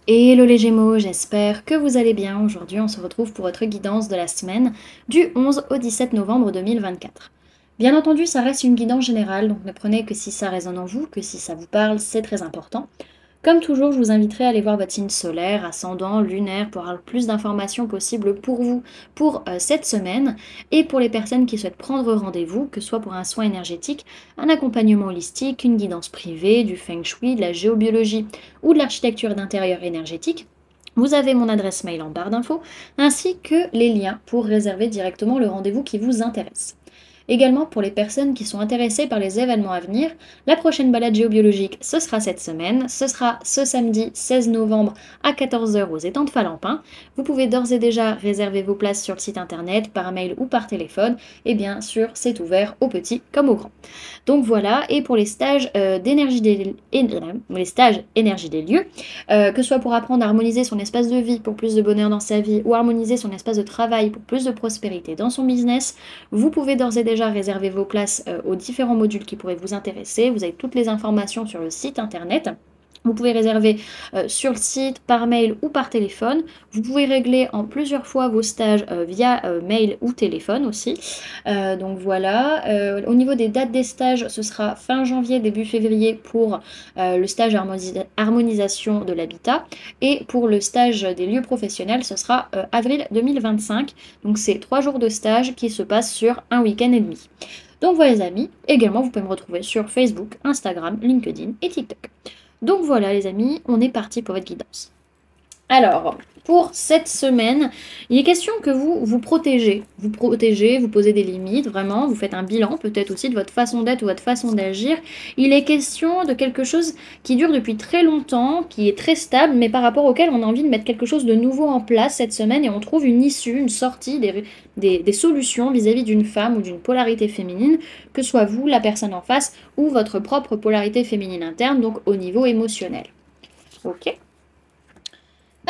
Hello les Gémeaux, j'espère que vous allez bien. Aujourd'hui, on se retrouve pour votre guidance de la semaine du 11 au 17 novembre 2024. Bien entendu, ça reste une guidance générale, donc ne prenez que si ça résonne en vous, que si ça vous parle, c'est très important. Comme toujours, je vous inviterai à aller voir votre signe solaire, ascendant, lunaire, pour avoir le plus d'informations possibles pour vous pour cette semaine. Et pour les personnes qui souhaitent prendre rendez-vous, que ce soit pour un soin énergétique, un accompagnement holistique, une guidance privée, du feng shui, de la géobiologie ou de l'architecture d'intérieur énergétique, vous avez mon adresse mail en barre d'infos, ainsi que les liens pour réserver directement le rendez-vous qui vous intéresse. Également, pour les personnes qui sont intéressées par les événements à venir, la prochaine balade géobiologique, ce sera cette semaine. Ce sera ce samedi 16 novembre à 14 h aux étangs de Falampin. Vous pouvez d'ores et déjà réserver vos places sur le site internet, par mail ou par téléphone. Et bien sûr, c'est ouvert aux petits comme aux grands. Donc voilà, et pour les stages les stages énergie des lieux, que ce soit pour apprendre à harmoniser son espace de vie pour plus de bonheur dans sa vie ou harmoniser son espace de travail pour plus de prospérité dans son business, vous pouvez d'ores et déjà réserver vos places aux différents modules qui pourraient vous intéresser. Vous avez toutes les informations sur le site internet. Vous pouvez réserver sur le site, par mail ou par téléphone. Vous pouvez régler en plusieurs fois vos stages via mail ou téléphone aussi. Donc voilà. Au niveau des dates des stages, ce sera fin janvier, début février pour le stage harmonisation de l'habitat. Et pour le stage des lieux professionnels, ce sera avril 2025. Donc c'est 3 jours de stage qui se passent sur un week-end et demi. Donc voilà les amis. Également, vous pouvez me retrouver sur Facebook, Instagram, LinkedIn et TikTok. Donc voilà les amis, on est parti pour votre guidance. Alors, pour cette semaine, il est question que vous vous protégez. Vous protégez, vous posez des limites, vraiment, vous faites un bilan peut-être aussi de votre façon d'être ou votre façon d'agir. Il est question de quelque chose qui dure depuis très longtemps, qui est très stable, mais par rapport auquel on a envie de mettre quelque chose de nouveau en place cette semaine et on trouve une issue, une sortie, des solutions vis-à-vis d'une femme ou d'une polarité féminine, que ce soit vous, la personne en face, ou votre propre polarité féminine interne, donc au niveau émotionnel. Ok.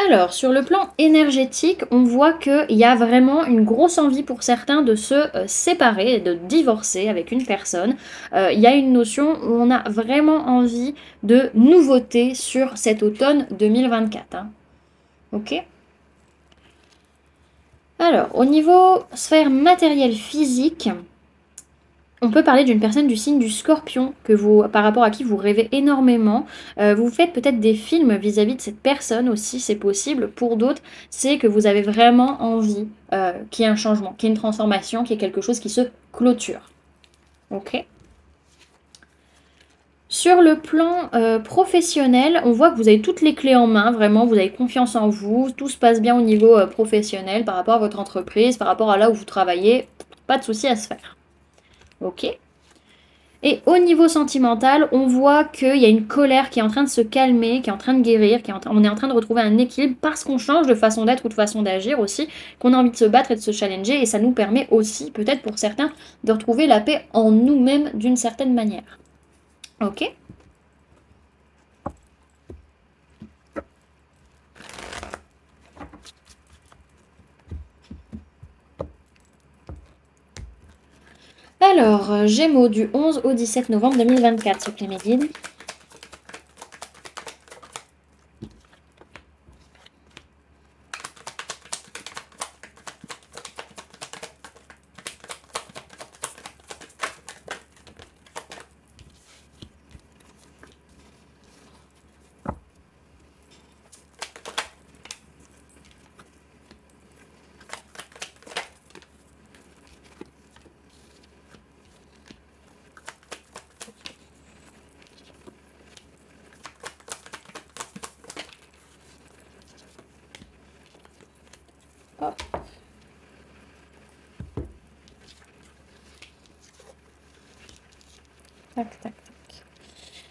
Alors, sur le plan énergétique, on voit qu'il y a vraiment une grosse envie pour certains de se séparer, de divorcer avec une personne. Il y a une notion où on a vraiment envie de nouveautés sur cet automne 2024. Hein. Ok. Alors, au niveau sphère matérielle physique, on peut parler d'une personne du signe du Scorpion, par rapport à qui vous rêvez énormément. Vous faites peut-être des films vis-à-vis de cette personne aussi, c'est possible. Pour d'autres, c'est que vous avez vraiment envie qu'il y ait un changement, qu'il y ait une transformation, qu'il y ait quelque chose qui se clôture. Ok. Sur le plan professionnel, on voit que vous avez toutes les clés en main, vraiment, vous avez confiance en vous, tout se passe bien au niveau professionnel par rapport à votre entreprise, par rapport à là où vous travaillez, pas de souci à se faire. Ok. Et au niveau sentimental, on voit qu'il y a une colère qui est en train de se calmer, qui est en train de guérir, on est en train de retrouver un équilibre parce qu'on change de façon d'être ou de façon d'agir aussi, qu'on a envie de se battre et de se challenger, et ça nous permet aussi, peut-être pour certains, de retrouver la paix en nous-mêmes d'une certaine manière. Ok. Alors, Gémeaux du 11 au 17 novembre 2024, s'il vous plaît, mes guides. Hop. Tac, tac, tac.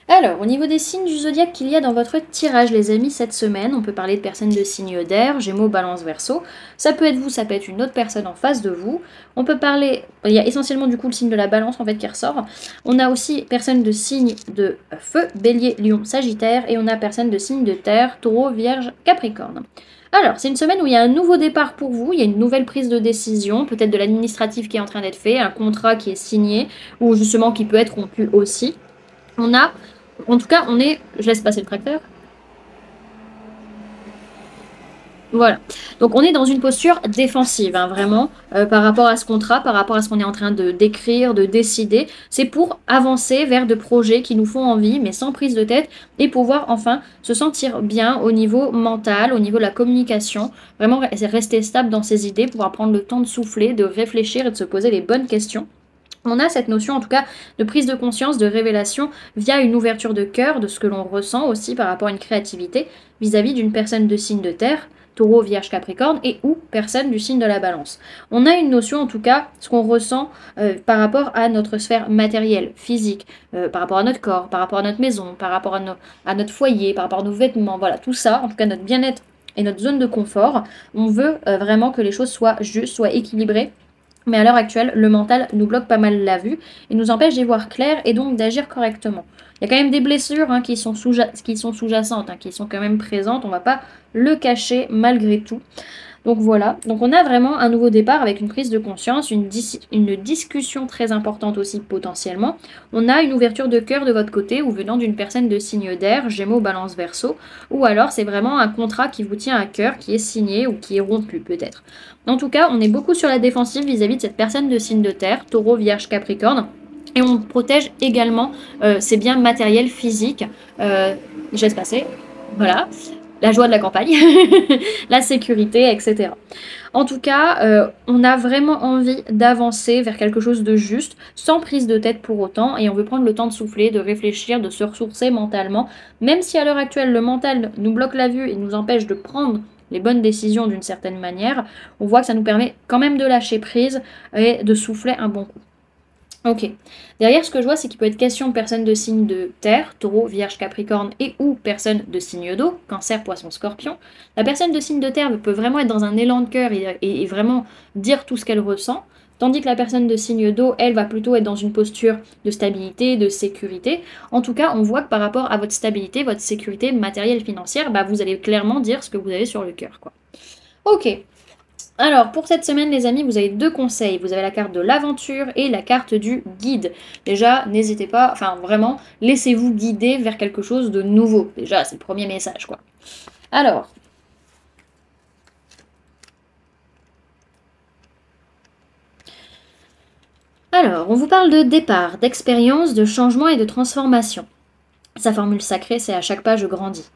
Alors, au niveau des signes du zodiaque qu'il y a dans votre tirage, les amis, cette semaine, on peut parler de personnes de signes d'air, Gémeaux, Balance, Verseau. Ça peut être vous, ça peut être une autre personne en face de vous. On peut parler, il y a essentiellement du coup le signe de la Balance en fait qui ressort. On a aussi personnes de signes de feu, Bélier, Lion, Sagittaire, et on a personnes de signes de terre, Taureau, Vierge, Capricorne. Alors, c'est une semaine où il y a un nouveau départ pour vous, il y a une nouvelle prise de décision, peut-être de l'administratif qui est en train d'être fait, un contrat qui est signé, ou justement qui peut être rompu aussi. On a, en tout cas, je laisse passer le tracteur. Voilà. Donc on est dans une posture défensive, hein, vraiment, par rapport à ce contrat, par rapport à ce qu'on est en train de d'écrire, de décider. C'est pour avancer vers de projets qui nous font envie, mais sans prise de tête, et pouvoir enfin se sentir bien au niveau mental, au niveau de la communication. Vraiment rester stable dans ses idées, pouvoir prendre le temps de souffler, de réfléchir et de se poser les bonnes questions. On a cette notion en tout cas de prise de conscience, de révélation via une ouverture de cœur de ce que l'on ressent aussi par rapport à une créativité vis-à-vis d'une personne de signe de terre, taureau, vierge, capricorne et ou personne du signe de la balance. On a une notion en tout cas, ce qu'on ressent par rapport à notre sphère matérielle, physique, par rapport à notre corps, par rapport à notre maison, par rapport à notre foyer, par rapport à nos vêtements, voilà, tout ça, en tout cas notre bien-être et notre zone de confort. On veut vraiment que les choses soient justes, soient équilibrées. Mais à l'heure actuelle, le mental nous bloque pas mal la vue et nous empêche d'y voir clair et donc d'agir correctement. Il y a quand même des blessures qui sont sous-jacentes, qui sont quand même présentes, on ne va pas le cacher malgré tout. Donc voilà, donc on a vraiment un nouveau départ avec une prise de conscience, une discussion très importante aussi potentiellement. On a une ouverture de cœur de votre côté ou venant d'une personne de signe d'air, Gémeaux, Balance, Verseau, ou alors c'est vraiment un contrat qui vous tient à cœur, qui est signé ou qui est rompu peut-être. En tout cas, on est beaucoup sur la défensive vis-à-vis de cette personne de signe de terre, Taureau, Vierge, Capricorne. Et on protège également ses biens matériels, physiques. Je laisse passer. Voilà la joie de la campagne, la sécurité, etc. En tout cas, on a vraiment envie d'avancer vers quelque chose de juste, sans prise de tête pour autant, et on veut prendre le temps de souffler, de réfléchir, de se ressourcer mentalement, même si à l'heure actuelle, le mental nous bloque la vue et nous empêche de prendre les bonnes décisions d'une certaine manière, on voit que ça nous permet quand même de lâcher prise et de souffler un bon coup. Ok. Derrière, ce que je vois, c'est qu'il peut être question de personnes de signe de terre, taureau, vierge, capricorne et ou personnes de signe d'eau, cancer, poisson, scorpion. La personne de signe de terre peut vraiment être dans un élan de cœur et vraiment dire tout ce qu'elle ressent, tandis que la personne de signe d'eau, elle, va plutôt être dans une posture de stabilité, de sécurité. En tout cas, on voit que par rapport à votre stabilité, votre sécurité matérielle, financière, vous allez clairement dire ce que vous avez sur le cœur, quoi. Ok. Alors, pour cette semaine, les amis, vous avez deux conseils. Vous avez la carte de l'aventure et la carte du guide. Déjà, n'hésitez pas, enfin vraiment, laissez-vous guider vers quelque chose de nouveau. Déjà, c'est le premier message, quoi. Alors, on vous parle de départ, d'expérience, de changement et de transformation. Sa formule sacrée, c'est à chaque pas, je grandis.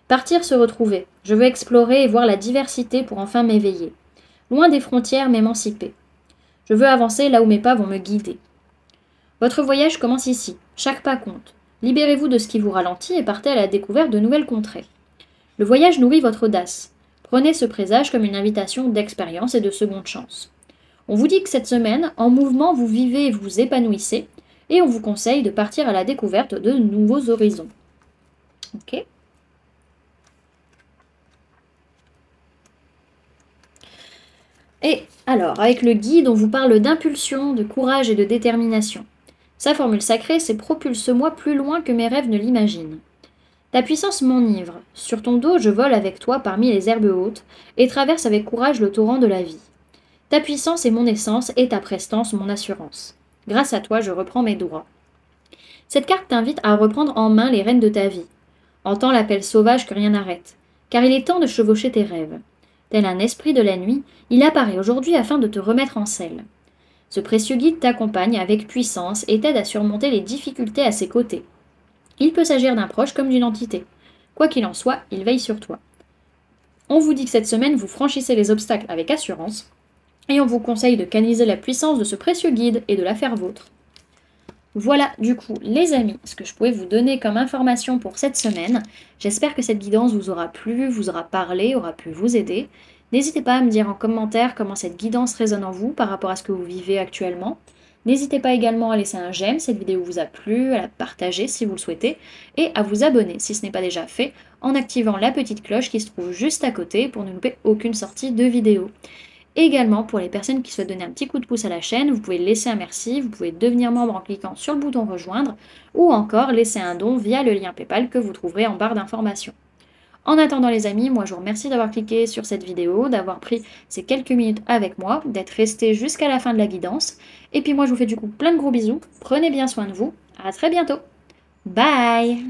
Partir, se retrouver. Je veux explorer et voir la diversité pour enfin m'éveiller. Loin des frontières, m'émanciper. Je veux avancer là où mes pas vont me guider. Votre voyage commence ici. Chaque pas compte. Libérez-vous de ce qui vous ralentit et partez à la découverte de nouvelles contrées. Le voyage nourrit votre audace. Prenez ce présage comme une invitation d'expérience et de seconde chance. On vous dit que cette semaine, en mouvement, vous vivez et vous épanouissez, et on vous conseille de partir à la découverte de nouveaux horizons. Ok ? Et alors, avec le guide, on vous parle d'impulsion, de courage et de détermination. Sa formule sacrée, c'est propulse-moi plus loin que mes rêves ne l'imaginent. Ta puissance m'enivre. Sur ton dos, je vole avec toi parmi les herbes hautes et traverse avec courage le torrent de la vie. Ta puissance est mon essence et ta prestance mon assurance. Grâce à toi, je reprends mes droits. Cette carte t'invite à reprendre en main les rênes de ta vie. Entends l'appel sauvage que rien n'arrête, car il est temps de chevaucher tes rêves. Tel un esprit de la nuit, il apparaît aujourd'hui afin de te remettre en selle. Ce précieux guide t'accompagne avec puissance et t'aide à surmonter les difficultés à ses côtés. Il peut s'agir d'un proche comme d'une entité. Quoi qu'il en soit, il veille sur toi. On vous dit que cette semaine, vous franchissez les obstacles avec assurance, et on vous conseille de canaliser la puissance de ce précieux guide et de la faire vôtre. Voilà du coup les amis, ce que je pouvais vous donner comme information pour cette semaine. J'espère que cette guidance vous aura plu, vous aura parlé, aura pu vous aider. N'hésitez pas à me dire en commentaire comment cette guidance résonne en vous par rapport à ce que vous vivez actuellement. N'hésitez pas également à laisser un j'aime si cette vidéo vous a plu, à la partager si vous le souhaitez, et à vous abonner si ce n'est pas déjà fait, en activant la petite cloche qui se trouve juste à côté pour ne louper aucune sortie de vidéo. Également, pour les personnes qui souhaitent donner un petit coup de pouce à la chaîne, vous pouvez laisser un merci, vous pouvez devenir membre en cliquant sur le bouton rejoindre, ou encore laisser un don via le lien PayPal que vous trouverez en barre d'informations. En attendant les amis, moi je vous remercie d'avoir cliqué sur cette vidéo, d'avoir pris ces quelques minutes avec moi, d'être resté jusqu'à la fin de la guidance. Et puis moi je vous fais du coup plein de gros bisous, prenez bien soin de vous, à très bientôt. Bye!